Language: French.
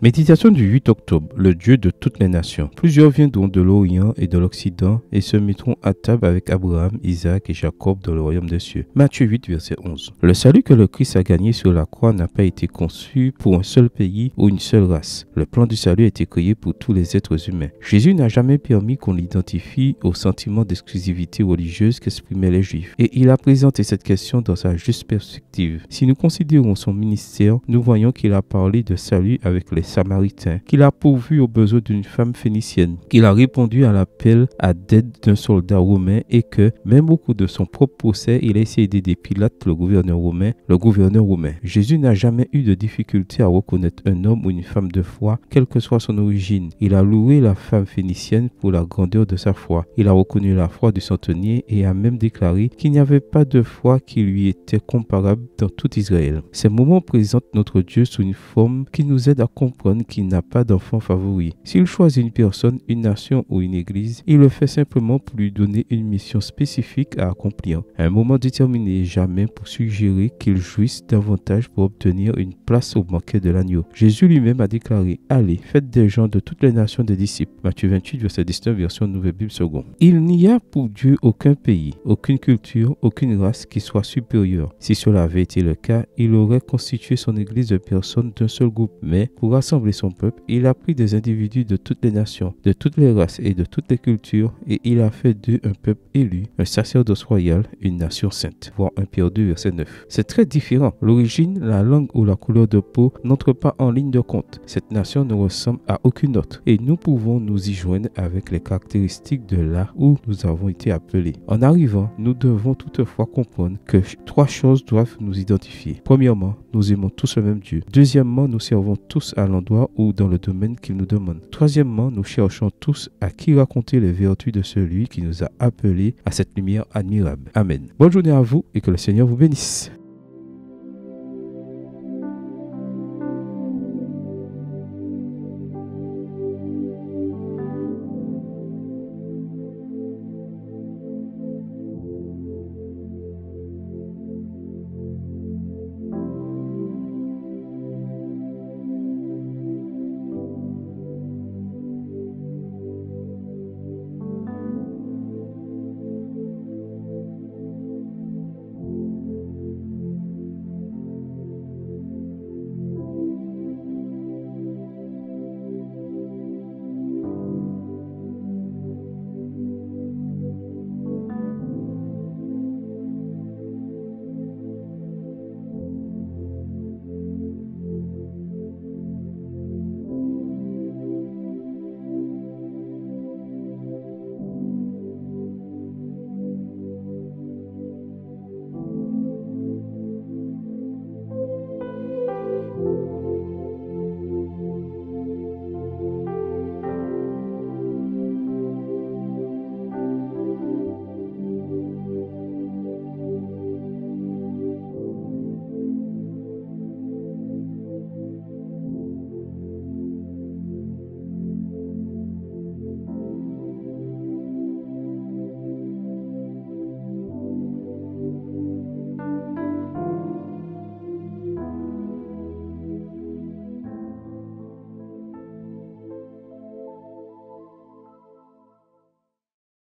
Méditation du 8 octobre, le Dieu de toutes les nations. Plusieurs viendront de l'Orient et de l'Occident et se mettront à table avec Abraham, Isaac et Jacob dans le royaume des cieux. Matthieu 8, verset 11. Le salut que le Christ a gagné sur la croix n'a pas été conçu pour un seul pays ou une seule race. Le plan du salut a été créé pour tous les êtres humains. Jésus n'a jamais permis qu'on l'identifie au sentiment d'exclusivité religieuse qu'exprimaient les Juifs. Et il a présenté cette question dans sa juste perspective. Si nous considérons son ministère, nous voyons qu'il a parlé de salut avec les Samaritains, qu'il a pourvu aux besoins d'une femme phénicienne, qu'il a répondu à l'appel à d'aide d'un soldat romain et que, même au cours de son propre procès, il a essayé d'aider Pilate, le gouverneur romain. Jésus n'a jamais eu de difficulté à reconnaître un homme ou une femme de foi, quelle que soit son origine. Il a loué la femme phénicienne pour la grandeur de sa foi. Il a reconnu la foi du centenier et a même déclaré qu'il n'y avait pas de foi qui lui était comparable dans tout Israël. Ces moments présentent notre Dieu sous une forme qui nous aide à comprendre qu'il n'a pas d'enfant favori. S'il choisit une personne, une nation ou une église, il le fait simplement pour lui donner une mission spécifique à accomplir. À un moment déterminé, jamais pour suggérer qu'il jouisse davantage pour obtenir une place au banquet de l'agneau. Jésus lui-même a déclaré: allez, faites des gens de toutes les nations des disciples. Matthieu 28, verset 19, version Nouvelle Bible seconde. Il n'y a pour Dieu aucun pays, aucune culture, aucune race qui soit supérieure. Si cela avait été le cas, il aurait constitué son église de personnes d'un seul groupe. Mais pour rassembler son peuple, il a pris des individus de toutes les nations, de toutes les races et de toutes les cultures, et il a fait d'eux un peuple élu, un sacerdoce royal, une nation sainte. Voir 1 Pierre 2, verset 9. C'est très différent. L'origine, la langue ou la couleur de peau n'entrent pas en ligne de compte. Cette nation ne ressemble à aucune autre, et nous pouvons nous y joindre avec les caractéristiques de là où nous avons été appelés. En arrivant, nous devons toutefois comprendre que trois choses doivent nous identifier. Premièrement, nous aimons tous le même Dieu. Deuxièmement, nous servons tous à l'endroit ou dans le domaine qu'il nous demande. Troisièmement, nous cherchons tous à qui raconter les vertus de celui qui nous a appelés à cette lumière admirable. Amen. Bonne journée à vous et que le Seigneur vous bénisse.